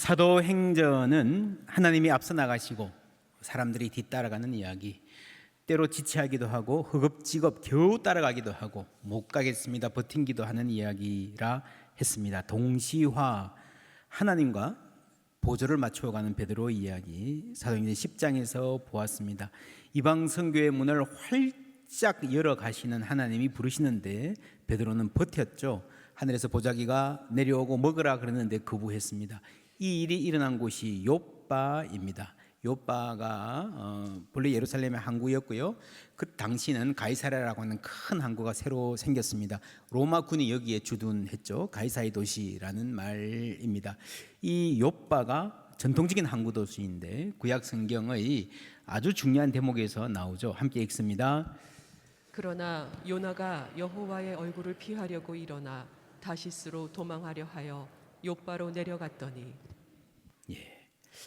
사도행전은 하나님이 앞서 나가시고 사람들이 뒤따라가는 이야기, 때로 지체하기도 하고 허겁지겁 겨우 따라가기도 하고 못 가겠습니다 버틴기도 하는 이야기라 했습니다. 동시화, 하나님과 보조를 맞추어가는 베드로의 이야기, 사도행전 10장에서 보았습니다. 이방 선교의 문을 활짝 열어 가시는 하나님이 부르시는데 베드로는 버텼죠. 하늘에서 보자기가 내려오고 먹으라 그랬는데 거부했습니다. 이 일이 일어난 곳이 욥바입니다. 욥바가 본래 예루살렘의 항구였고요. 그 당시는 가이사랴라고 하는 큰 항구가 새로 생겼습니다. 로마군이 여기에 주둔했죠. 가이사의 도시라는 말입니다. 이 욥바가 전통적인 항구 도시인데 구약 성경의 아주 중요한 대목에서 나오죠. 함께 읽습니다. 그러나 요나가 여호와의 얼굴을 피하려고 일어나 다시스로 도망하려 하여 욥바로 내려갔더니,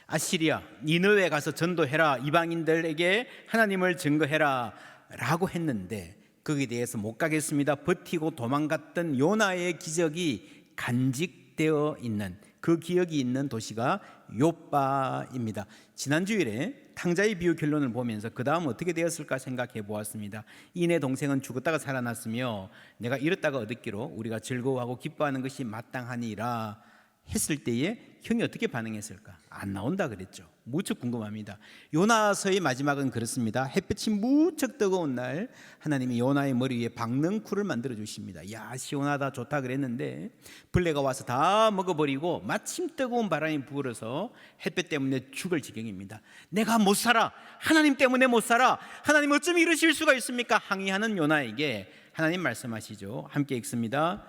아시리야, 니느웨 가서 전도해라, 이방인들에게 하나님을 증거해라 라고 했는데 거기에 대해서 못 가겠습니다 버티고 도망갔던 요나의 기적이 간직되어 있는, 그 기억이 있는 도시가 욥바입니다. 지난 주일에 탕자의 비유 결론을 보면서 그 다음 어떻게 되었을까 생각해 보았습니다. 이내 동생은 죽었다가 살아났으며 내가 잃었다가 얻었기로 우리가 즐거워하고 기뻐하는 것이 마땅하니라 했을 때에 형이 어떻게 반응했을까? 안 나온다 그랬죠. 무척 궁금합니다. 요나서의 마지막은 그렇습니다. 햇볕이 무척 뜨거운 날 하나님이 요나의 머리 위에 박넝쿨을 만들어 주십니다. 야, 시원하다 좋다 그랬는데 벌레가 와서 다 먹어버리고 마침 뜨거운 바람이 불어서 햇볕 때문에 죽을 지경입니다. 내가 못 살아, 하나님 때문에 못 살아, 하나님 어쩜 이러실 수가 있습니까? 항의하는 요나에게 하나님 말씀하시죠. 함께 읽습니다.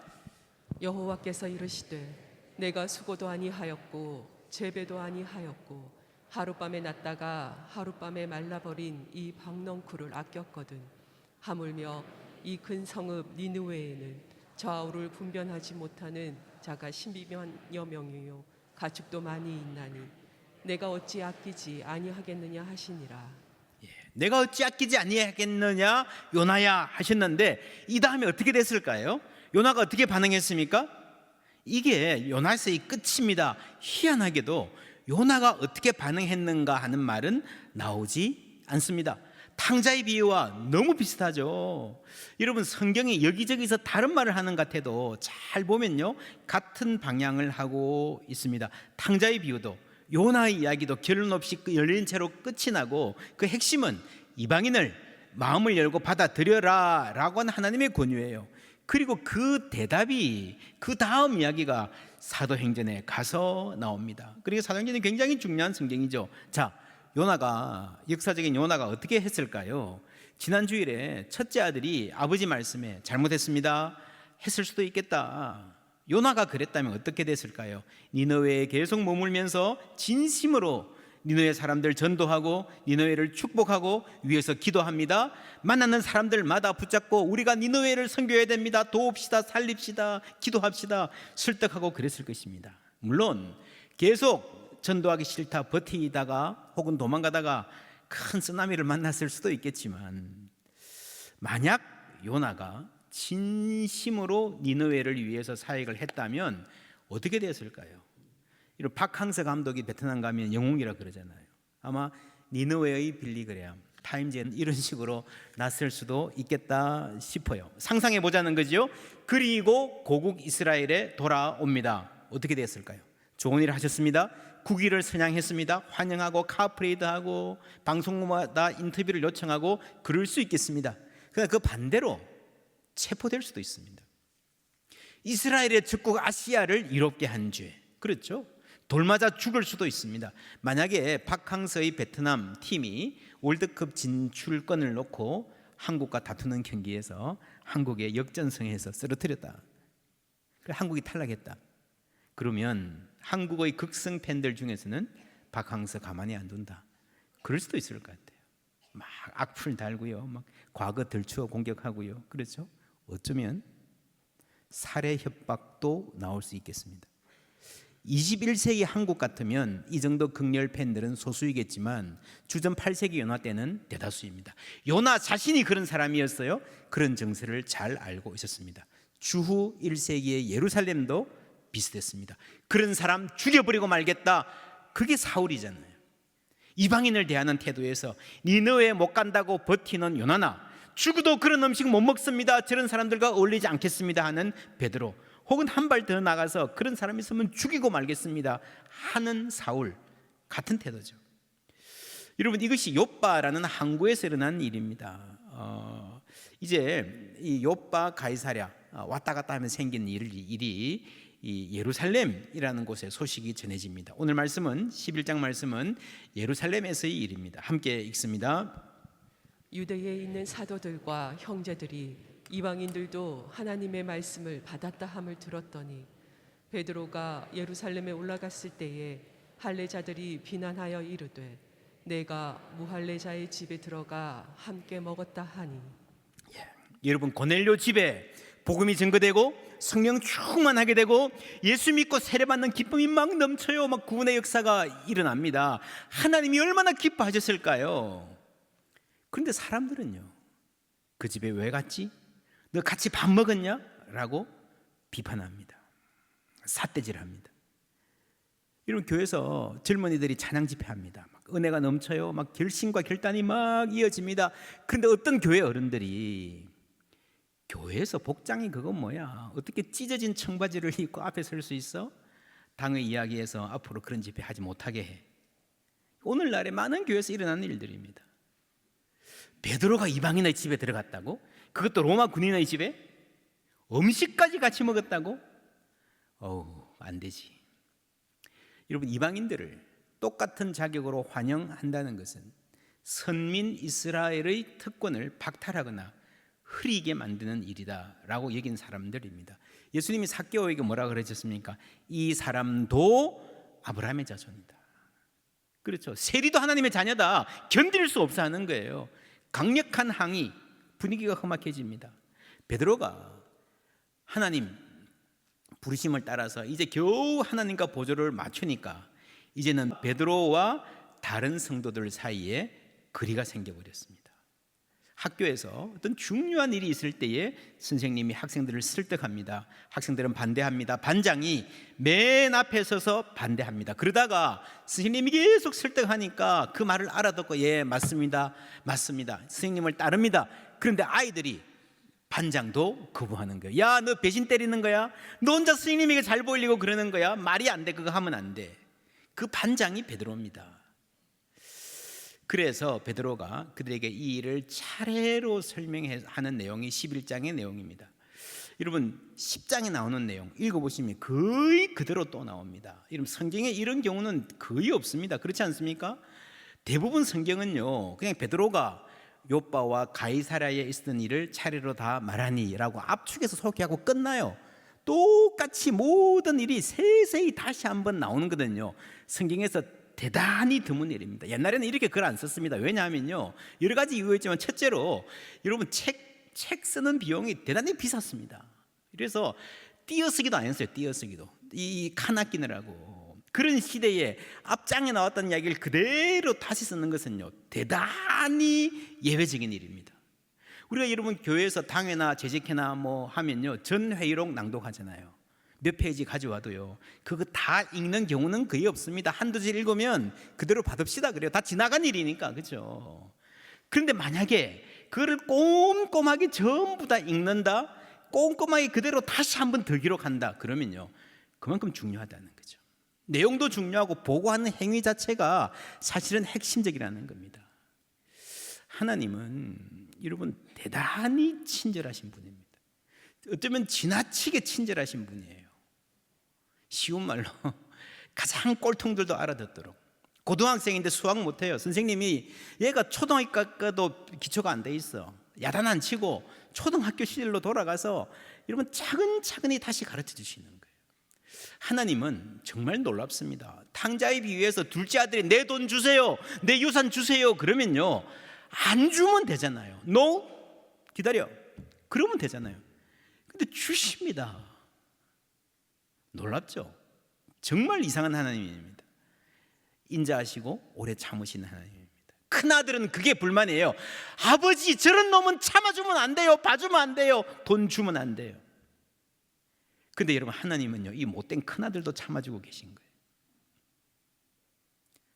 여호와께서 이르시되 내가 수고도 아니하였고 재배도 아니하였고 하룻밤에 났다가 하룻밤에 말라버린 이 박넝쿨을 아꼈거든. 하물며 이 큰 성읍 니느웨에는 좌우를 분변하지 못하는 자가 12만여 명이요 가축도 많이 있나니 내가 어찌 아끼지 아니하겠느냐 하시니라. 내가 어찌 아끼지 아니하겠느냐 요나야 하셨는데 이 다음에 어떻게 됐을까요? 요나가 어떻게 반응했습니까? 이게 요나서의 끝입니다. 희한하게도 요나가 어떻게 반응했는가 하는 말은 나오지 않습니다. 탕자의 비유와 너무 비슷하죠. 여러분, 성경이 여기저기서 다른 말을 하는 것 같아도 잘 보면요 같은 방향을 하고 있습니다. 탕자의 비유도 요나의 이야기도 결론 없이 열린 채로 끝이 나고 그 핵심은 이방인을 마음을 열고 받아들여라 라고 하는 하나님의 권유예요. 그리고 그 대답이 그 다음 이야기가 사도행전에 가서 나옵니다. 그리고 사도행전이 굉장히 중요한 성경이죠. 자, 요나가, 역사적인 요나가 어떻게 했을까요? 지난 주일에 첫째 아들이 아버지 말씀에 잘못했습니다 했을 수도 있겠다. 요나가 그랬다면 어떻게 됐을까요? 니느웨에 계속 머물면서 진심으로 니느웨 사람들 전도하고 니느웨를 축복하고 위해서 기도합니다. 만나는 사람들마다 붙잡고 우리가 니느웨를 선교해야 됩니다, 도웁시다, 살립시다, 기도합시다 설득하고 그랬을 것입니다. 물론 계속 전도하기 싫다 버티다가 혹은 도망가다가 큰 쓰나미를 만났을 수도 있겠지만 만약 요나가 진심으로 니느웨를 위해서 사역을 했다면 어떻게 됐을까요? 이런 박항서 감독이 베트남 가면 영웅이라 그러잖아요. 아마 니느웨의 빌리그레암, 타임즈에는 이런 식으로 났을 수도 있겠다 싶어요. 상상해 보자는 거죠. 그리고 고국 이스라엘에 돌아옵니다. 어떻게 됐을까요? 좋은 일을 하셨습니다. 국위를 선양했습니다. 환영하고 카프레이드하고 방송마다 인터뷰를 요청하고 그럴 수 있겠습니다. 그러나 그 반대로 체포될 수도 있습니다. 이스라엘의 적국 아시아를 이롭게 한 죄, 그렇죠? 돌 맞아 죽을 수도 있습니다. 만약에 박항서의 베트남 팀이 월드컵 진출권을 놓고 한국과 다투는 경기에서 한국의 역전승에서 쓰러뜨렸다, 한국이 탈락했다, 그러면 한국의 극성 팬들 중에서는 박항서 가만히 안 둔다, 그럴 수도 있을 것 같아요. 막 악플 달고요, 막 과거 들추어 공격하고요, 그렇죠? 어쩌면 살해 협박도 나올 수 있겠습니다. 21세기 한국 같으면 이 정도 극렬 팬들은 소수이겠지만 주전 8세기 요나 때는 대다수입니다. 요나 자신이 그런 사람이었어요. 그런 정세를 잘 알고 있었습니다. 주후 1세기의 예루살렘도 비슷했습니다. 그런 사람 죽여버리고 말겠다. 그게 사울이잖아요. 이방인을 대하는 태도에서 니느웨에 못 간다고 버티는 요나나, 죽어도 그런 음식 못 먹습니다, 저런 사람들과 어울리지 않겠습니다 하는 베드로, 혹은 한 발 더 나가서 그런 사람 있으면 죽이고 말겠습니다 하는 사울, 같은 태도죠. 여러분, 이것이 욥바라는 항구에서 일어난 일입니다. 이제 이 욥바 가이사랴 왔다 갔다 하면서 생긴 일이 이 예루살렘이라는 곳에 소식이 전해집니다. 오늘 말씀은 11장 말씀은 예루살렘에서의 일입니다. 함께 읽습니다. 유대에 있는 사도들과 형제들이 이방인들도 하나님의 말씀을 받았다 함을 들었더니 베드로가 예루살렘에 올라갔을 때에 할례자들이 비난하여 이르되 내가 무할례자의 집에 들어가 함께 먹었다 하니. 여러분, 고넬료 집에 복음이 증거되고 성령 충만하게 되고 예수 믿고 세례받는 기쁨이 막 넘쳐요. 막 구원의 역사가 일어납니다. 하나님이 얼마나 기뻐하셨을까요? 그런데 사람들은요, 그 집에 왜 갔지? 너 같이 밥 먹었냐? 라고 비판합니다. 삿대질합니다. 여러분, 교회에서 젊은이들이 찬양 집회합니다. 막 은혜가 넘쳐요. 막 결심과 결단이 막 이어집니다. 그런데 어떤 교회 어른들이 교회에서 복장이 그건 뭐야? 어떻게 찢어진 청바지를 입고 앞에 설 수 있어? 당의 이야기에서 앞으로 그런 집회 하지 못하게 해. 오늘날에 많은 교회에서 일어나는 일들입니다. 베드로가 이방인의 집에 들어갔다고? 그것도 로마 군인의 집에? 음식까지 같이 먹었다고? 안 되지. 여러분, 이방인들을 똑같은 자격으로 환영한다는 것은 선민 이스라엘의 특권을 박탈하거나 흐리게 만드는 일이다라고 여긴 사람들입니다. 예수님이 삭개오에게 뭐라 그러셨습니까? 이 사람도 아브라함의 자손이다. 그렇죠. 세리도 하나님의 자녀다. 견딜 수 없어 하는 거예요. 강력한 항의, 분위기가 험악해집니다. 베드로가 하나님 부르심을 따라서 이제 겨우 하나님과 보조를 맞추니까 이제는 베드로와 다른 성도들 사이에 거리가 생겨버렸습니다. 학교에서 어떤 중요한 일이 있을 때에 선생님이 학생들을 설득합니다. 학생들은 반대합니다. 반장이 맨 앞에 서서 반대합니다. 그러다가 선생님이 계속 설득하니까 그 말을 알아듣고 예, 맞습니다, 맞습니다, 선생님을 따릅니다. 그런데 아이들이 반장도 거부하는 거야. 야, 너 배신 때리는 거야? 너 혼자 선생님에게 잘 보이려고 그러는 거야? 말이 안 돼, 그거 하면 안 돼. 그 반장이 베드로입니다. 그래서 베드로가 그들에게 이 일을 차례로 설명하는 내용이 11장의 내용입니다. 여러분, 10장에 나오는 내용 읽어보시면 거의 그대로 또 나옵니다. 여러분, 성경에 이런 경우는 거의 없습니다. 그렇지 않습니까? 대부분 성경은요, 그냥 베드로가 욥바와 가이사랴에 있었던 일을 차례로 다 말하니 라고 압축해서 소개하고 끝나요. 똑같이 모든 일이 세세히 다시 한번 나오는 거거든요. 성경에서 대단히 드문 일입니다. 옛날에는 이렇게 글 안 썼습니다. 왜냐하면요, 여러 가지 이유가 있지만 첫째로 여러분 책 쓰는 비용이 대단히 비쌌습니다. 그래서 띄어쓰기도 안 했어요. 띄어쓰기도 이 칸 아끼느라고. 그런 시대에 앞장에 나왔던 이야기를 그대로 다시 쓰는 것은요, 대단히 예외적인 일입니다. 우리가 여러분 교회에서 당회나 재직회나 뭐 하면요, 전 회의록 낭독하잖아요. 몇 페이지 가져와도요, 그거 다 읽는 경우는 거의 없습니다. 한두 줄 읽으면 그대로 받읍시다 그래요. 다 지나간 일이니까. 그렇죠? 그런데 만약에 그거를 꼼꼼하게 전부 다 읽는다, 꼼꼼하게 그대로 다시 한번 더 기록한다, 그러면요, 그만큼 중요하다는 거죠. 내용도 중요하고 보고하는 행위 자체가 사실은 핵심적이라는 겁니다. 하나님은 여러분 대단히 친절하신 분입니다. 어쩌면 지나치게 친절하신 분이에요. 쉬운 말로 가장 꼴통들도 알아듣도록. 고등학생인데 수학 못해요. 선생님이 얘가 초등학교도 기초가 안 돼 있어, 야단 안 치고 초등학교 시절로 돌아가서 여러분 차근차근히 다시 가르쳐 주시는 거예요. 하나님은 정말 놀랍습니다. 탕자의 비유에서 둘째 아들이 내 돈 주세요, 내 유산 주세요 그러면요, 안 주면 되잖아요. No? 기다려. 그러면 되잖아요. 근데 주십니다. 놀랍죠? 정말 이상한 하나님입니다. 인자하시고 오래 참으시는 하나님입니다. 큰아들은 그게 불만이에요. 아버지, 저런 놈은 참아주면 안 돼요, 봐주면 안 돼요, 돈 주면 안 돼요. 근데 여러분, 하나님은요, 이 못된 큰아들도 참아주고 계신 거예요.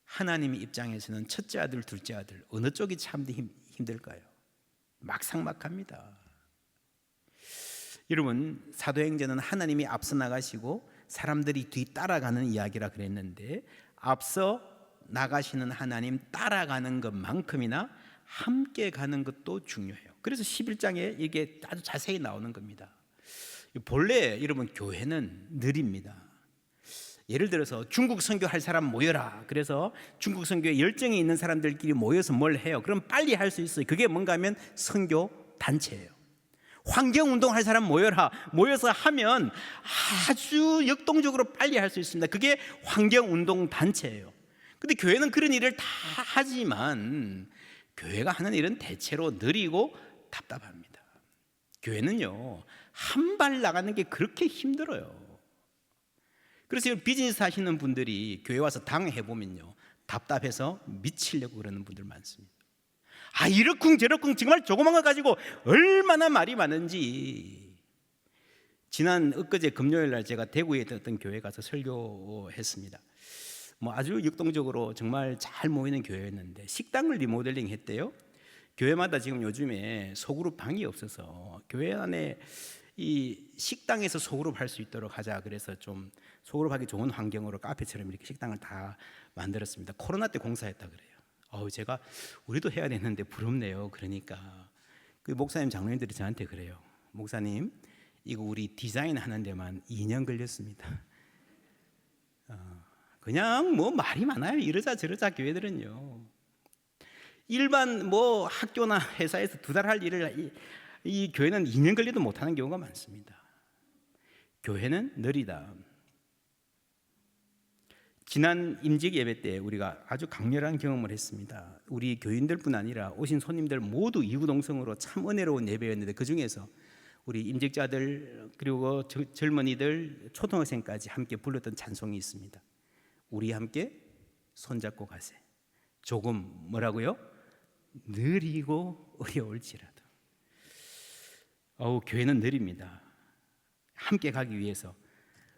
하나님 입장에서는 첫째 아들, 둘째 아들 어느 쪽이 참 힘들까요? 막상막합니다. 여러분, 사도행전은 하나님이 앞서 나가시고 사람들이 뒤 따라가는 이야기라 그랬는데, 앞서 나가시는 하나님 따라가는 것만큼이나 함께 가는 것도 중요해요. 그래서 11장에 이게 아주 자세히 나오는 겁니다. 본래 여러분, 교회는 느립니다. 예를 들어서 중국 선교할 사람 모여라. 그래서 중국 선교에 열정이 있는 사람들끼리 모여서 뭘 해요? 그럼 빨리 할 수 있어요. 그게 뭔가 하면 선교 단체예요. 환경운동 할 사람 모여라. 모여서 하면 아주 역동적으로 빨리 할 수 있습니다. 그게 환경운동 단체예요. 근데 교회는 그런 일을 다 하지만 교회가 하는 일은 대체로 느리고 답답합니다. 교회는요, 한 발 나가는 게 그렇게 힘들어요. 그래서 비즈니스 하시는 분들이 교회 와서 당해보면요, 답답해서 미치려고 그러는 분들 많습니다. 아, 이러쿵 저러쿵 정말 조그만 거 가지고 얼마나 말이 많은지. 지난 엊그제 금요일 날 제가 대구에 있던 교회 가서 설교했습니다. 아주 역동적으로 정말 잘 모이는 교회였는데 식당을 리모델링 했대요. 교회마다 지금 요즘에 소그룹 방이 없어서 교회 안에 이 식당에서 소그룹 할 수 있도록 하자. 그래서 좀 소그룹 하기 좋은 환경으로 카페처럼 이렇게 식당을 다 만들었습니다. 코로나 때 공사했다 그래요. 제가 우리도 해야 되는데 부럽네요. 그러니까 그 목사님 장로님들이 저한테 그래요. 목사님, 이거 우리 디자인 하는 데만 2년 걸렸습니다. 그냥 말이 많아요. 이러자 저러자 교회들은요. 일반 학교나 회사에서 2달 할 일을 이 교회는 2년 걸려도 못하는 경우가 많습니다. 교회는 느리다. 지난 임직 예배 때 우리가 아주 강렬한 경험을 했습니다. 우리 교인들뿐 아니라 오신 손님들 모두 이구동성으로 참 은혜로운 예배였는데, 그 중에서 우리 임직자들 그리고 젊은이들 초등학생까지 함께 불렀던 찬송이 있습니다. 우리 함께 손잡고 가세. 조금 뭐라고요? 느리고 어려울지라도. 교회는 느립니다. 함께 가기 위해서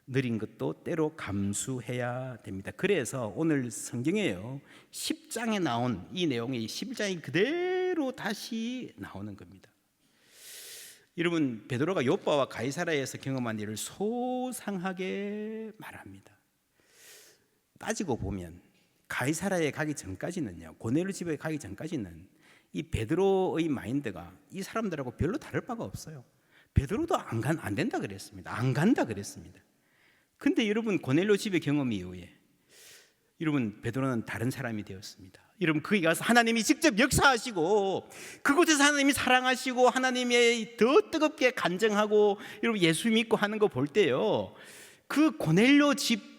느린 것도 때로 감수해야 됩니다. 그래서 오늘 성경에요, 10장에 나온 이 내용이 11장이 그대로 다시 나오는 겁니다. 여러분, 베드로가 요빠와 가이사라에서 경험한 일을 소상하게 말합니다. 따지고 보면 가이사라에 가기 전까지는요, 고넬료 집에 가기 전까지는 이 베드로의 마인드가 이 사람들하고 별로 다를 바가 없어요. 베드로도 안 된다 그랬습니다. 안 간다 그랬습니다. 근데 여러분, 고넬료 집의 경험 이후에 여러분, 베드로는 다른 사람이 되었습니다. 여러분, 거기 가서 하나님이 직접 역사하시고 그곳에서 하나님이 사랑하시고 하나님의 더 뜨겁게 간증하고 여러분 예수 믿고 하는 거 볼 때요, 그 고넬료 집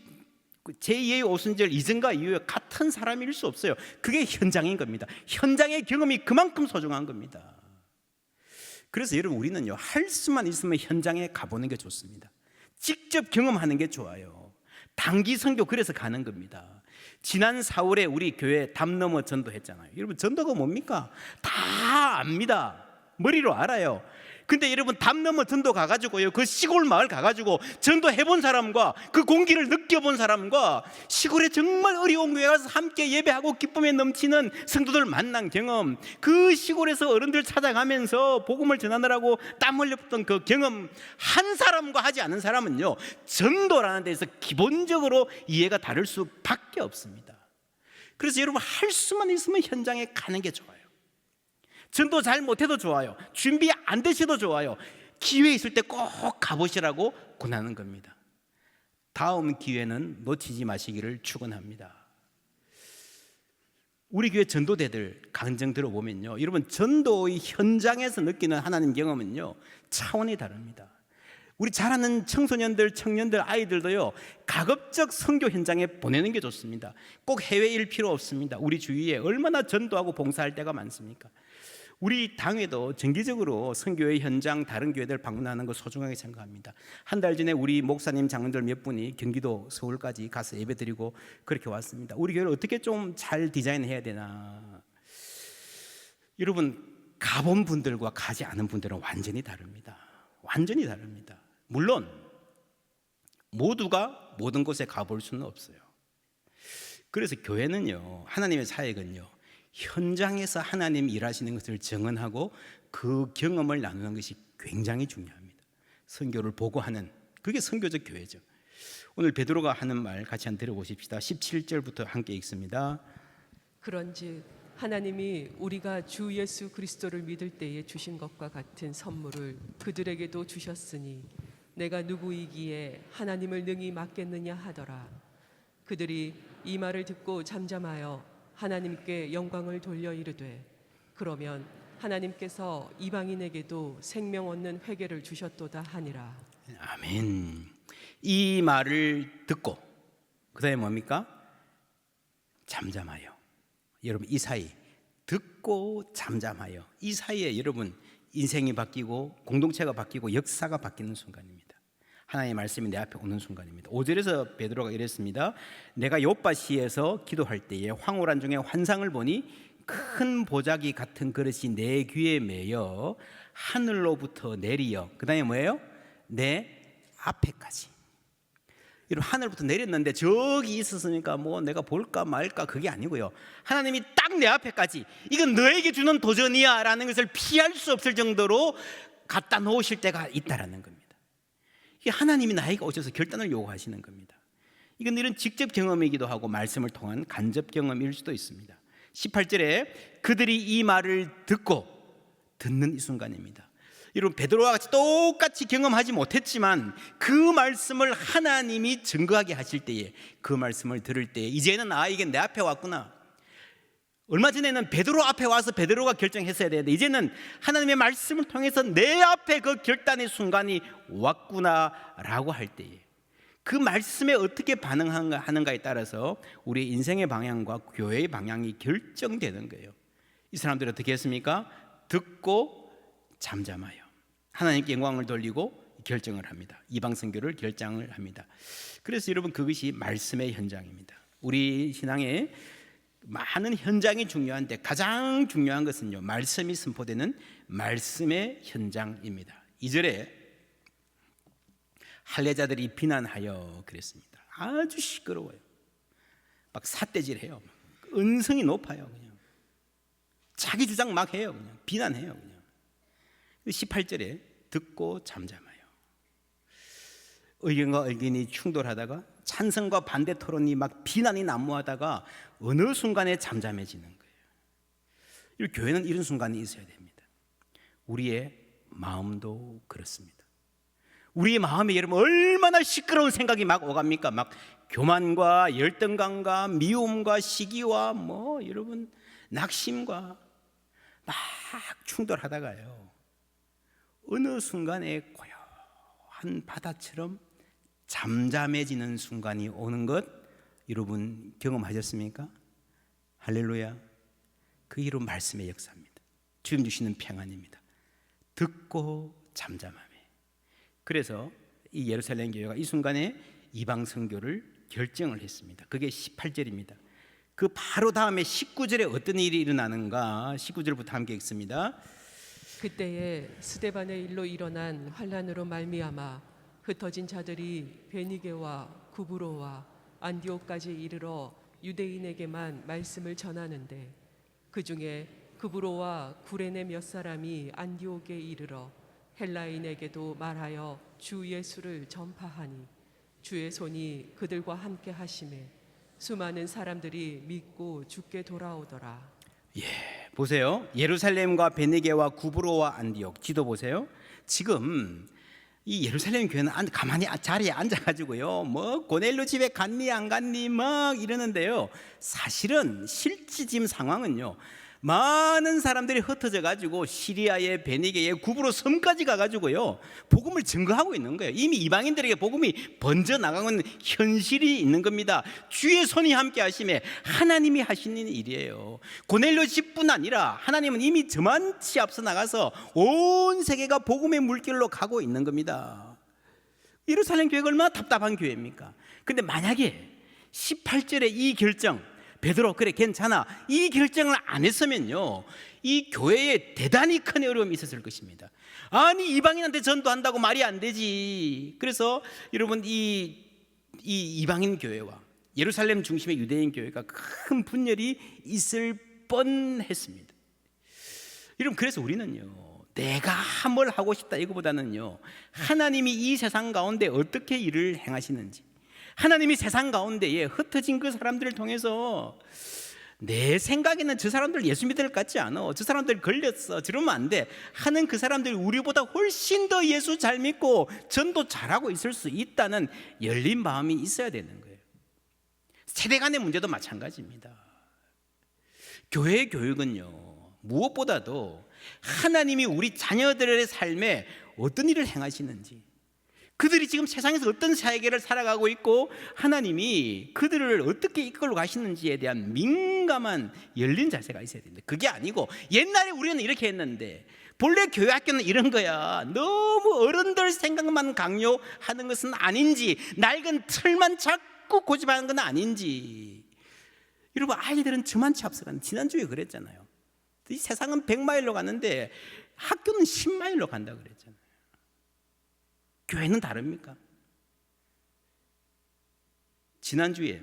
제2의 오순절 이전과 이후에 같은 사람일 수 없어요. 그게 현장인 겁니다. 현장의 경험이 그만큼 소중한 겁니다. 그래서 여러분, 우리는요, 할 수만 있으면 현장에 가보는 게 좋습니다. 직접 경험하는 게 좋아요. 단기 선교, 그래서 가는 겁니다. 지난 4월에 우리 교회 담 넘어 전도했잖아요. 여러분, 전도가 뭡니까? 다 압니다. 머리로 알아요. 근데 여러분, 담 넘어 전도 가가지고요, 그 시골 마을 가가지고 전도해본 사람과 그 공기를 느껴본 사람과 시골에 정말 어려운 교회 가서 함께 예배하고 기쁨에 넘치는 성도들 만난 경험, 그 시골에서 어른들 찾아가면서 복음을 전하느라고 땀 흘렸던 그 경험, 한 사람과 하지 않은 사람은요, 전도라는 데서 기본적으로 이해가 다를 수밖에 없습니다. 그래서 여러분, 할 수만 있으면 현장에 가는 게 좋아요. 전도 잘 못해도 좋아요. 준비 안 되셔도 좋아요. 기회 있을 때 꼭 가보시라고 권하는 겁니다. 다음 기회는 놓치지 마시기를 축원합니다. 우리 교회 전도대들 강정 들어보면요, 여러분, 전도의 현장에서 느끼는 하나님 경험은요, 차원이 다릅니다. 우리 잘하는 청소년들, 청년들, 아이들도요, 가급적 선교 현장에 보내는 게 좋습니다. 꼭 해외일 필요 없습니다. 우리 주위에 얼마나 전도하고 봉사할 때가 많습니까? 우리 당회도 정기적으로 선교회 현장 다른 교회들 방문하는 거 소중하게 생각합니다. 한 달 전에 우리 목사님, 장로들 몇 분이 경기도 서울까지 가서 예배드리고 그렇게 왔습니다. 우리 교회를 어떻게 좀 잘 디자인해야 되나. 여러분, 가본 분들과 가지 않은 분들은 완전히 다릅니다. 완전히 다릅니다. 물론 모두가 모든 곳에 가볼 수는 없어요. 그래서 교회는요, 하나님의 사역은요, 현장에서 하나님 일하시는 것을 증언하고 그 경험을 나누는 것이 굉장히 중요합니다. 선교를 보고하는, 그게 선교적 교회죠. 오늘 베드로가 하는 말 같이 한번 들어보십시다. 17절부터 함께 읽습니다. 그런즉 하나님이 우리가 주 예수 그리스도를 믿을 때에 주신 것과 같은 선물을 그들에게도 주셨으니 내가 누구이기에 하나님을 능히 맡겠느냐 하더라. 그들이 이 말을 듣고 잠잠하여 하나님께 영광을 돌려 이르되 그러면 하나님께서 이방인에게도 생명 얻는 회개를 주셨도다 하니라. 아멘. 이 말을 듣고 그 다음에 뭡니까? 잠잠하여. 여러분, 이 사이 듣고 잠잠하여, 이 사이에 여러분 인생이 바뀌고 공동체가 바뀌고 역사가 바뀌는 순간입니다. 하나님의 말씀이 내 앞에 오는 순간입니다. 5절에서 베드로가 이랬습니다. 내가 욥바시에서 기도할 때에 황홀한 중에 환상을 보니 큰 보자기 같은 그릇이 내 귀에 매여 하늘로부터 내리어, 그 다음에 뭐예요? 내 앞에까지. 이런 하늘부터 내렸는데 저기 있었으니까 뭐 내가 볼까 말까 그게 아니고요, 하나님이 딱 내 앞에까지, 이건 너에게 주는 도전이야 라는 것을 피할 수 없을 정도로 갖다 놓으실 때가 있다라는 겁니다. 이게 하나님이 나에게 오셔서 결단을 요구하시는 겁니다. 이건 이런 직접 경험이기도 하고 말씀을 통한 간접 경험일 수도 있습니다. 18절에 그들이 이 말을 듣는 이 순간입니다. 여러분, 베드로와 같이 똑같이 경험하지 못했지만 그 말씀을 하나님이 증거하게 하실 때에, 그 말씀을 들을 때에 이제는 이게 내 앞에 왔구나. 얼마 전에는 베드로 앞에 와서 베드로가 결정했어야 되는데 이제는 하나님의 말씀을 통해서 내 앞에 그 결단의 순간이 왔구나라고 할 때에 그 말씀에 어떻게 반응하는가에 따라서 우리의 인생의 방향과 교회의 방향이 결정되는 거예요. 이 사람들이 어떻게 했습니까? 듣고 잠잠하여 하나님께 영광을 돌리고 결정을 합니다. 이방 선교를 결정을 합니다. 그래서 여러분, 그것이 말씀의 현장입니다. 우리 신앙에 많은 현장이 중요한데 가장 중요한 것은요, 말씀이 선포되는 말씀의 현장입니다. 2절에 할례자들이 비난하여 그랬습니다. 아주 시끄러워요. 막 삿대질해요. 은성이 높아요. 그냥 자기 주장 막 해요. 그냥 비난해요. 그냥. 18절에 듣고 잠잠하여. 의견과 의견이 충돌하다가 찬성과 반대 토론이 막 비난이 난무하다가 어느 순간에 잠잠해지는 거예요. 이 교회는 이런 순간이 있어야 됩니다. 우리의 마음도 그렇습니다. 우리의 마음에 여러분 얼마나 시끄러운 생각이 막 오갑니까? 막 교만과 열등감과 미움과 시기와 여러분 낙심과 막 충돌하다가요, 어느 순간에 고요한 바다처럼 잠잠해지는 순간이 오는 것 여러분 경험하셨습니까? 할렐루야. 그 이름 말씀의 역사입니다. 주님 주시는 평안입니다. 듣고 잠잠함에. 그래서 이 예루살렘 교회가 이 순간에 이방 선교를 결정을 했습니다. 그게 18절입니다. 그 바로 다음에 19절에 어떤 일이 일어나는가? 19절부터 함께 읽습니다. 그때에 스데반의 일로 일어난 환란으로 말미암아 흩어진 자들이 베니게와 구브로와 안디옥까지 이르러 유대인에게만 말씀을 전하는데 그 중에 구브로와 구레네 몇 사람이 안디옥에 이르러 헬라인에게도 말하여 주 예수를 전파하니 주의 손이 그들과 함께 하심에 수많은 사람들이 믿고 주께 돌아오더라. 보세요. 예루살렘과 베니게와 구브로와 안디옥 지도 보세요. 지금 이 예루살렘 교회는 가만히 자리에 앉아가지고요, 고넬료 집에 갔니 안 갔니 막 이러는데요, 사실은 실제 지금 상황은요, 많은 사람들이 흩어져 가지고 시리아의 베니게의 구브로 섬까지 가가지고요 복음을 증거하고 있는 거예요. 이미 이방인들에게 복음이 번져 나가고 있는 현실이 있는 겁니다. 주의 손이 함께 하심에 하나님이 하시는 일이에요. 고넬료 집뿐 아니라 하나님은 이미 저만치 앞서 나가서 온 세계가 복음의 물길로 가고 있는 겁니다. 예루살렘 교회가 얼마나 답답한 교회입니까? 근데 만약에 18절에 이 결정, 베드로 그래 괜찮아, 이 결정을 안 했으면요 이 교회에 대단히 큰 어려움이 있었을 것입니다. 아니 이방인한테 전도한다고 말이 안 되지. 그래서 여러분 이 이 이방인 교회와 예루살렘 중심의 유대인 교회가 큰 분열이 있을 뻔했습니다. 여러분, 그래서 우리는요, 내가 뭘 하고 싶다 이거보다는요, 하나님이 이 세상 가운데 어떻게 일을 행하시는지, 하나님이 세상 가운데에 흩어진 그 사람들을 통해서 내 생각에는 저 사람들 예수 믿을 것 같지 않아, 저 사람들 걸렸어, 저러면 안 돼 하는 그 사람들이 우리보다 훨씬 더 예수 잘 믿고 전도 잘하고 있을 수 있다는 열린 마음이 있어야 되는 거예요. 세대 간의 문제도 마찬가지입니다. 교회 교육은요, 무엇보다도 하나님이 우리 자녀들의 삶에 어떤 일을 행하시는지, 그들이 지금 세상에서 어떤 세계를 살아가고 있고 하나님이 그들을 어떻게 이끌고 가시는지에 대한 민감한 열린 자세가 있어야 됩니다. 그게 아니고 옛날에 우리는 이렇게 했는데 본래 교회 학교는 이런 거야, 너무 어른들 생각만 강요하는 것은 아닌지, 낡은 틀만 자꾸 고집하는 건 아닌지. 여러분, 아이들은 저만치 앞서가는, 지난주에 그랬잖아요. 이 세상은 100마일로 가는데 학교는 10마일로 간다 그랬잖아요. 교회는 다릅니까? 지난주에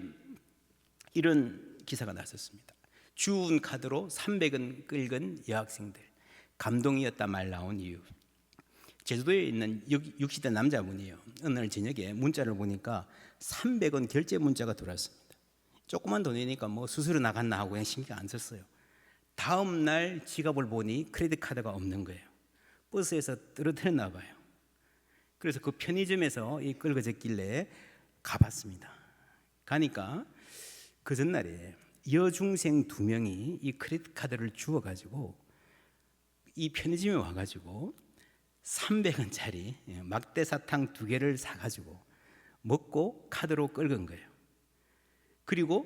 이런 기사가 났었습니다. 주운 카드로 300원 긁은 여학생들, 감동이었다 말 나온 이유. 제주도에 있는 60대 남자분이에요. 어느 날 저녁에 문자를 보니까 300원 결제 문자가 들어왔습니다. 조그만 돈이니까 뭐 수수료 나갔나 하고 그냥 신경 안 썼어요. 다음 날 지갑을 보니 크레딧 카드가 없는 거예요. 버스에서 떨어뜨렸나 봐요. 그래서 그 편의점에서 이 끌어졌길래 가봤습니다. 가니까 그 전날에 여중생 2명이 이 크레딧 카드를 주워가지고 이 편의점에 와가지고 300원짜리 막대사탕 2개를 사가지고 먹고 카드로 긁은 거예요. 그리고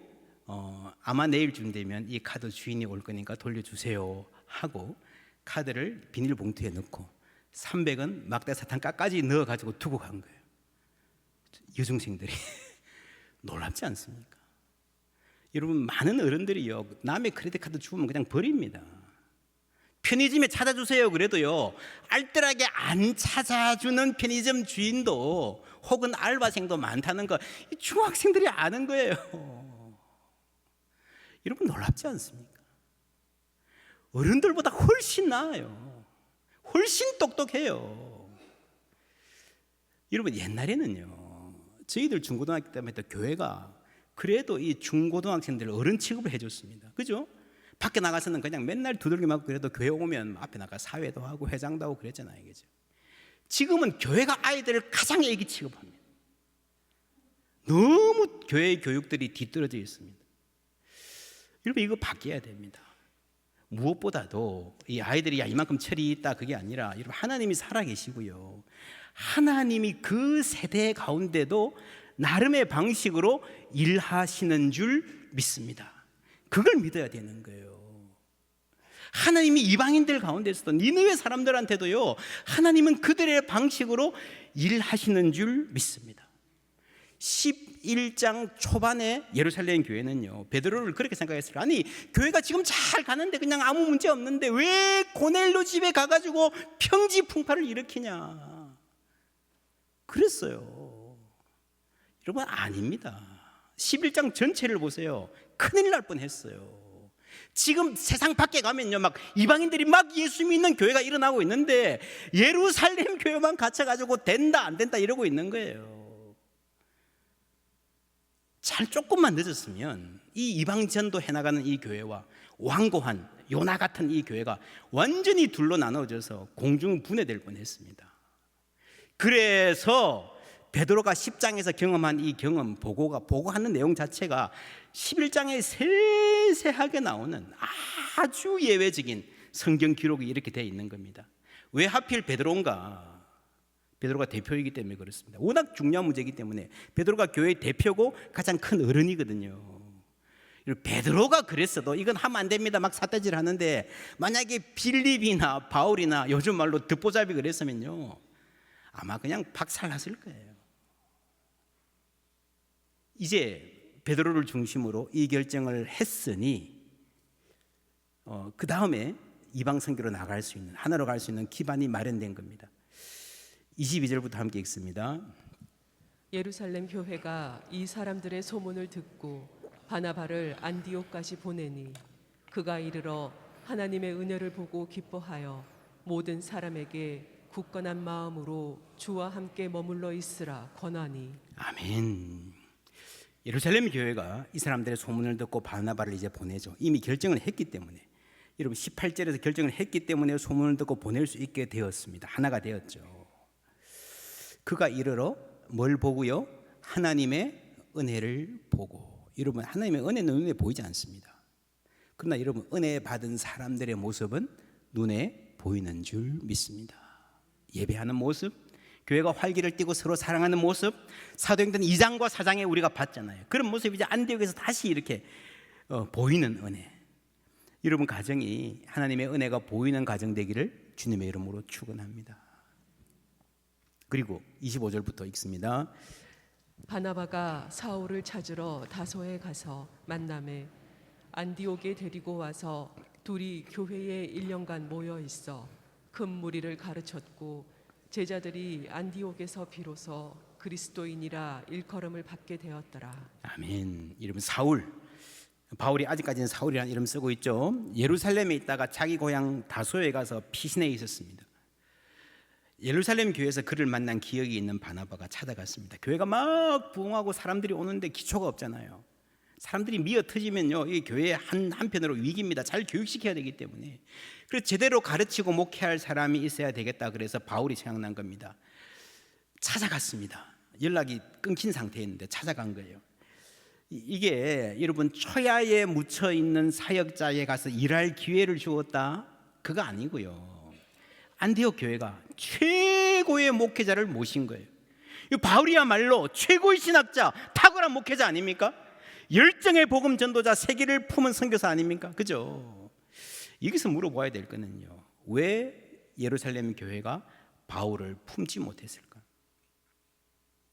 아마 내일쯤 되면 이 카드 주인이 올 거니까 돌려주세요 하고 카드를 비닐봉투에 넣고 300원 막대사탕까지 넣어가지고 두고 간 거예요. 여중생들이 놀랍지 않습니까? 여러분, 많은 어른들이요, 남의 크레딧 카드 주면 그냥 버립니다. 편의점에 찾아주세요 그래도요, 알뜰하게 안 찾아주는 편의점 주인도 혹은 알바생도 많다는 거 중학생들이 아는 거예요. 여러분, 놀랍지 않습니까? 어른들보다 훨씬 나아요. 훨씬 똑똑해요. 여러분, 옛날에는요, 저희들 중고등학교 때문에 교회가 그래도 이 중고등학생들 어른 취급을 해줬습니다. 그죠? 밖에 나가서는 그냥 맨날 두들겨 맞고, 그래도 교회 오면 앞에 나가 사회도 하고 회장도 하고 그랬잖아요. 그죠? 지금은 교회가 아이들을 가장 애기 취급합니다. 너무 교회 교육들이 뒤떨어져 있습니다. 여러분, 이거 바뀌어야 됩니다. 무엇보다도 이 아이들이 이만큼 철이 있다 그게 아니라, 여러분, 하나님이 살아계시고요, 하나님이 그 세대 가운데도 나름의 방식으로 일하시는 줄 믿습니다. 그걸 믿어야 되는 거예요. 하나님이 이방인들 가운데서도, 니느웨 사람들한테도요, 하나님은 그들의 방식으로 일하시는 줄 믿습니다. 11장 초반에 예루살렘 교회는요, 베드로를 그렇게 생각했어요. 아니, 교회가 지금 잘 가는데, 그냥 아무 문제 없는데 왜 고넬료 집에 가가지고 평지풍파를 일으키냐 그랬어요. 여러분, 아닙니다. 11장 전체를 보세요. 큰일 날 뻔했어요. 지금 세상 밖에 가면요, 막 이방인들이 막 예수 믿는 교회가 일어나고 있는데 예루살렘 교회만 갇혀가지고 된다 안 된다 이러고 있는 거예요. 잘 조금만 늦었으면 이 이방전도 해나가는 이 교회와 완고한 요나 같은 이 교회가 완전히 둘로 나눠져서 공중 분해될 뻔했습니다. 그래서 베드로가 10장에서 경험한 이 경험, 보고하는 내용 자체가 11장에 세세하게 나오는 아주 예외적인 성경 기록이 이렇게 되어 있는 겁니다. 왜 하필 베드로인가? 베드로가 대표이기 때문에 그렇습니다. 워낙 중요한 문제이기 때문에. 베드로가 교회의 대표고 가장 큰 어른이거든요. 베드로가 그랬어도 이건 하면 안 됩니다 막 삿대질 하는데, 만약에 빌립이나 바울이나 요즘 말로 듣보잡이 그랬으면요, 아마 그냥 박살났을 거예요. 이제 베드로를 중심으로 이 결정을 했으니 그 다음에 이방 선교로 나갈 수 있는, 하나로 갈 수 있는 기반이 마련된 겁니다. 22절부터 함께 읽습니다. 예루살렘 교회가 이 사람들의 소문을 듣고 바나바를 안디옥까지 보내니 그가 이르러 하나님의 은혜를 보고 기뻐하여 모든 사람에게 굳건한 마음으로 주와 함께 머물러 있으라 권하니. 아멘. 예루살렘 교회가 이 사람들의 소문을 듣고 바나바를 이제 보내죠. 이미 결정을 했기 때문에. 여러분 18절에서 결정을 했기 때문에 소문을 듣고 보낼 수 있게 되었습니다. 하나가 되었죠. 그가 이르러 뭘 보고요? 하나님의 은혜를 보고. 여러분 하나님의 은혜는 눈에 보이지 않습니다. 그러나 여러분 은혜 받은 사람들의 모습은 눈에 보이는 줄 믿습니다. 예배하는 모습, 교회가 활기를 띠고 서로 사랑하는 모습, 사도행전 2장과 4장에 우리가 봤잖아요. 그런 모습이 이제 안디옥에서 다시 이렇게 보이는 은혜. 여러분 가정이 하나님의 은혜가 보이는 가정 되기를 주님의 이름으로 축원합니다. 그리고 25절부터 읽습니다. 바나바가 사울을 찾으러 다소에 가서 만남에 안디옥에 데리고 와서 둘이 교회에 1년간 모여 있어 큰 무리를 가르쳤고 제자들이 안디옥에서 비로소 그리스도인이라 일컬음을 받게 되었더라. 아멘. 이름은 사울. 바울이 아직까지는 사울이라는 이름 쓰고 있죠. 예루살렘에 있다가 자기 고향 다소에 가서 피신해 있었습니다. 예루살렘 교회에서 그를 만난 기억이 있는 바나바가 찾아갔습니다. 교회가 막 부흥하고 사람들이 오는데 기초가 없잖아요. 사람들이 미어 터지면요, 이 교회의 한편으로 위기입니다. 잘 교육시켜야 되기 때문에. 그래서 제대로 가르치고 목회할 사람이 있어야 되겠다. 그래서 바울이 생각난 겁니다. 찾아갔습니다. 연락이 끊긴 상태였는데 찾아간 거예요. 이게 여러분 초야에 묻혀 있는 사역자에 가서 일할 기회를 주었다? 그거 아니고요. 안디옥 교회가 최고의 목회자를 모신 거예요. 바울이야말로 최고의 신학자, 탁월한 목회자 아닙니까? 열정의 복음 전도자, 세계를 품은 선교사 아닙니까? 그죠? 여기서 물어봐야 될 거는요, 왜 예루살렘 교회가 바울을 품지 못했을까?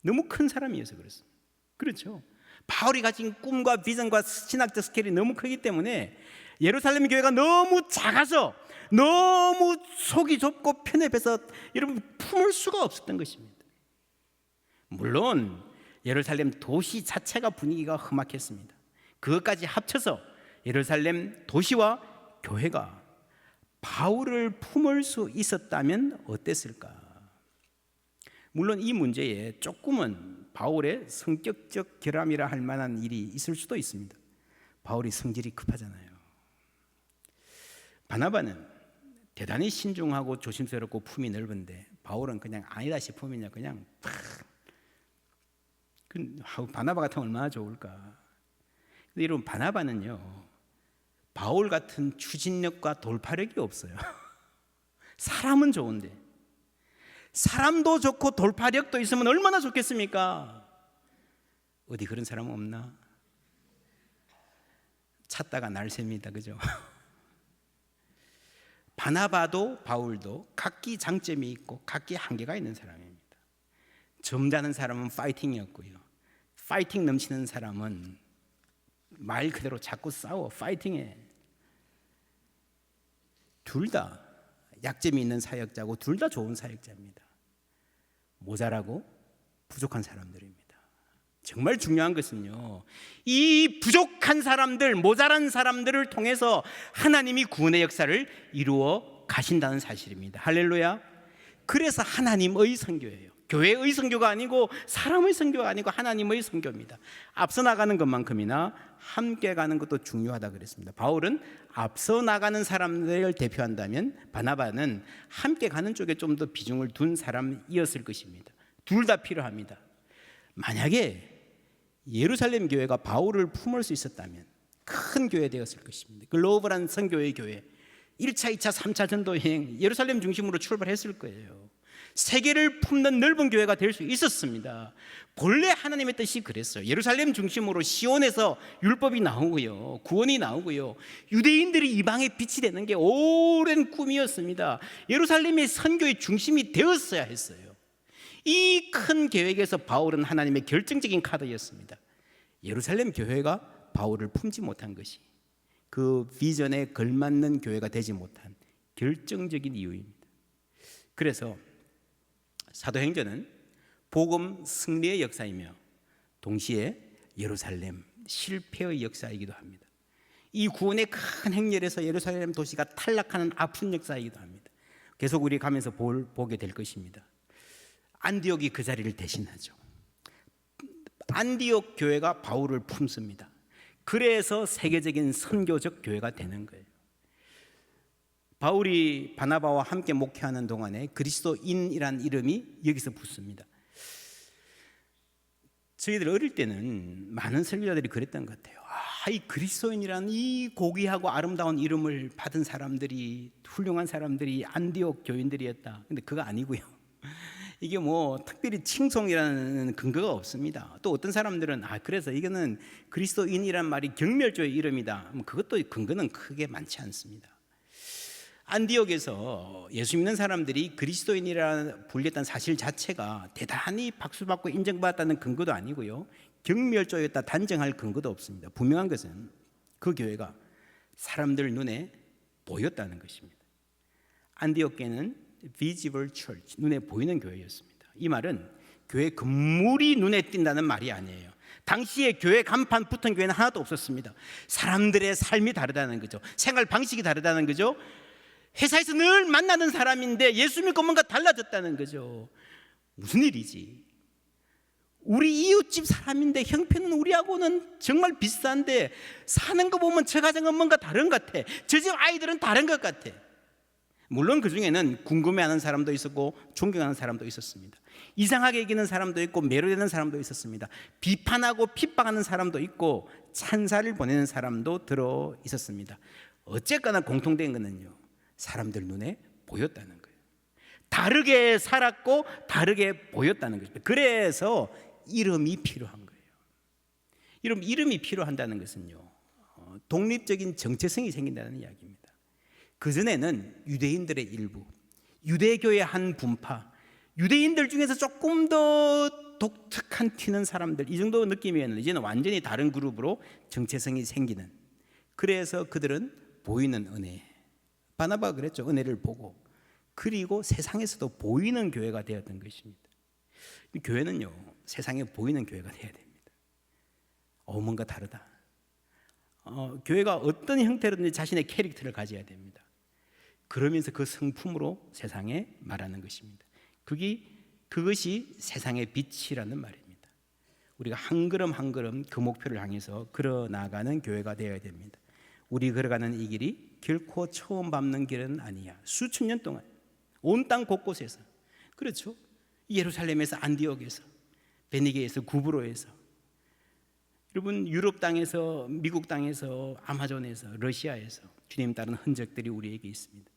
너무 큰 사람이어서 그렇습니다. 그렇죠? 바울이 가진 꿈과 비전과 신학적 스케일이 너무 크기 때문에 예루살렘 교회가 너무 작아서 너무 속이 좁고 편협해서 여러분 품을 수가 없었던 것입니다. 물론 예루살렘 도시 자체가 분위기가 험악했습니다. 그것까지 합쳐서 예루살렘 도시와 교회가 바울을 품을 수 있었다면 어땠을까? 물론 이 문제에 조금은 바울의 성격적 결함이라 할 만한 일이 있을 수도 있습니다. 바울이 성질이 급하잖아요. 바나바는 대단히 신중하고 조심스럽고 품이 넓은데 바울은 그냥 아니다 싶으면요 그냥 팍. 바나바 같으면 얼마나 좋을까. 근데 여러분 바나바는요 바울 같은 추진력과 돌파력이 없어요. 사람은 좋은데 사람도 좋고 돌파력도 있으면 얼마나 좋겠습니까? 어디 그런 사람은 없나? 찾다가 날셉니다. 그죠? 바나바도 바울도 각기 장점이 있고 각기 한계가 있는 사람입니다. 점잖은 사람은 파이팅이었고요, 파이팅 넘치는 사람은 말 그대로 자꾸 싸워 파이팅해. 둘 다 약점이 있는 사역자고 둘 다 좋은 사역자입니다. 모자라고 부족한 사람들입니다. 정말 중요한 것은요, 이 부족한 사람들, 모자란 사람들을 통해서 하나님이 구원의 역사를 이루어 가신다는 사실입니다. 할렐루야. 그래서 하나님의 선교예요. 교회의 선교가 아니고 사람의 선교가 아니고 하나님의 선교입니다. 앞서 나가는 것만큼이나 함께 가는 것도 중요하다 그랬습니다. 바울은 앞서 나가는 사람들을 대표한다면 바나바는 함께 가는 쪽에 좀 더 비중을 둔 사람이었을 것입니다. 둘 다 필요합니다. 만약에 예루살렘 교회가 바울을 품을 수 있었다면 큰 교회 되었을 것입니다. 글로벌한 선교의 교회, 1차, 2차, 3차 전도 여행 예루살렘 중심으로 출발했을 거예요. 세계를 품는 넓은 교회가 될 수 있었습니다. 본래 하나님의 뜻이 그랬어요. 예루살렘 중심으로 시온에서 율법이 나오고요, 구원이 나오고요, 유대인들이 이방의 빛이 되는 게 오랜 꿈이었습니다. 예루살렘이 선교의 중심이 되었어야 했어요. 이 큰 계획에서 바울은 하나님의 결정적인 카드였습니다. 예루살렘 교회가 바울을 품지 못한 것이 그 비전에 걸맞는 교회가 되지 못한 결정적인 이유입니다. 그래서 사도행전은 복음 승리의 역사이며 동시에 예루살렘 실패의 역사이기도 합니다. 이 구원의 큰 행렬에서 예루살렘 도시가 탈락하는 아픈 역사이기도 합니다. 계속 우리 가면서 보게 될 것입니다. 안디옥이 그 자리를 대신하죠. 안디옥 교회가 바울을 품습니다. 그래서 세계적인 선교적 교회가 되는 거예요. 바울이 바나바와 함께 목회하는 동안에 그리스도인이란 이름이 여기서 붙습니다. 저희들 어릴 때는 많은 설교자들이 그랬던 것 같아요. 이 그리스도인이란 이 고귀하고 아름다운 이름을 받은 사람들이, 훌륭한 사람들이 안디옥 교인들이었다. 근데 그거 아니고요. 이게 뭐 특별히 칭송이라는 근거가 없습니다. 또 어떤 사람들은 그래서 이거는 그리스도인이란 말이 경멸조의 이름이다. 그것도 근거는 크게 많지 않습니다. 안디옥에서 예수 믿는 사람들이 그리스도인이라 불렸다는 사실 자체가 대단히 박수받고 인정받았다는 근거도 아니고요, 경멸조였다 단정할 근거도 없습니다. 분명한 것은 그 교회가 사람들 눈에 보였다는 것입니다. 안디옥 교회는 visible church, 눈에 보이는 교회였습니다. 이 말은 교회 건물이 눈에 띈다는 말이 아니에요. 당시에 교회 간판 붙은 교회는 하나도 없었습니다. 사람들의 삶이 다르다는 거죠. 생활 방식이 다르다는 거죠. 회사에서 늘 만나는 사람인데 예수 믿고 뭔가 달라졌다는 거죠. 무슨 일이지? 우리 이웃집 사람인데 형편은 우리하고는 정말 비슷한데 사는 거 보면 저 가정은 뭔가 다른 것 같아. 저 집 아이들은 다른 것 같아. 물론 그 중에는 궁금해하는 사람도 있었고 존경하는 사람도 있었습니다. 이상하게 여기는 사람도 있고 매료되는 사람도 있었습니다. 비판하고 핍박하는 사람도 있고 찬사를 보내는 사람도 들어 있었습니다. 어쨌거나 공통된 것은요, 사람들 눈에 보였다는 거예요. 다르게 살았고 다르게 보였다는 것입니다. 그래서 이름이 필요한 거예요. 이름이 필요한다는 것은요, 독립적인 정체성이 생긴다는 이야기입니다. 그전에는 유대인들의 일부, 유대교의 한 분파, 유대인들 중에서 조금 더 독특한 튀는 사람들, 이 정도 느낌이었는데 이제는 완전히 다른 그룹으로 정체성이 생기는, 그래서 그들은 보이는 은혜, 바나바가 그랬죠. 은혜를 보고, 그리고 세상에서도 보이는 교회가 되었던 것입니다. 이 교회는요, 세상에 보이는 교회가 되어야 됩니다. 뭔가 다르다. 교회가 어떤 형태로든지 자신의 캐릭터를 가져야 됩니다. 그러면서 그 성품으로 세상에 말하는 것입니다. 그것이 세상의 빛이라는 말입니다. 우리가 한 걸음 한 걸음 그 목표를 향해서 걸어 나가는 교회가 되어야 됩니다. 우리 걸어가는 이 길이 결코 처음 밟는 길은 아니야. 수천 년 동안 온 땅 곳곳에서, 그렇죠, 예루살렘에서, 안디옥에서, 베니게에서, 구브로에서, 여러분 유럽 땅에서, 미국 땅에서, 아마존에서, 러시아에서 주님 따른 흔적들이 우리에게 있습니다.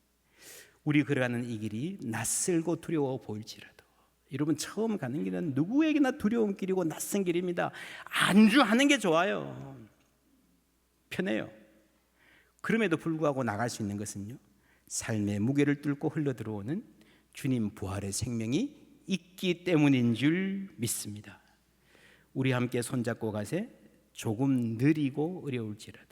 우리 걸어가는 이 길이 낯설고 두려워 보일지라도, 여러분 처음 가는 길은 누구에게나 두려운 길이고 낯선 길입니다. 안주하는 게 좋아요. 편해요. 그럼에도 불구하고 나갈 수 있는 것은요, 삶의 무게를 뚫고 흘러들어오는 주님 부활의 생명이 있기 때문인 줄 믿습니다. 우리 함께 손잡고 조금 느리고 어려울지라도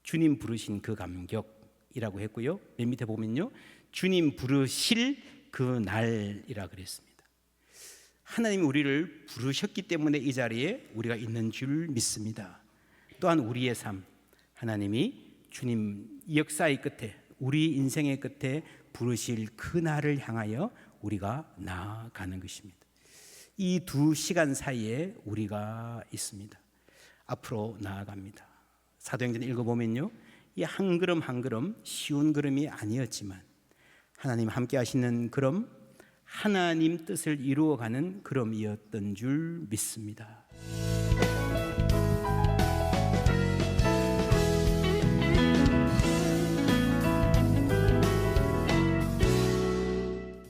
주님 부르신 그 감격이라고 했고요, 맨 밑에 보면요, 주님 부르실 그 날이라 그랬습니다. 하나님이 우리를 부르셨기 때문에 이 자리에 우리가 있는 줄 믿습니다. 또한 우리의 삶, 하나님이 주님 역사의 끝에, 우리 인생의 끝에 부르실 그 날을 향하여 우리가 나아가는 것입니다. 이 두 시간 사이에 우리가 있습니다. 앞으로 나아갑니다. 사도행전 읽어보면요, 이 한 걸음 한 걸음 쉬운 걸음이 아니었지만 하나님 함께 하시는 걸음, 하나님 뜻을 이루어가는 걸음이었던 줄 믿습니다.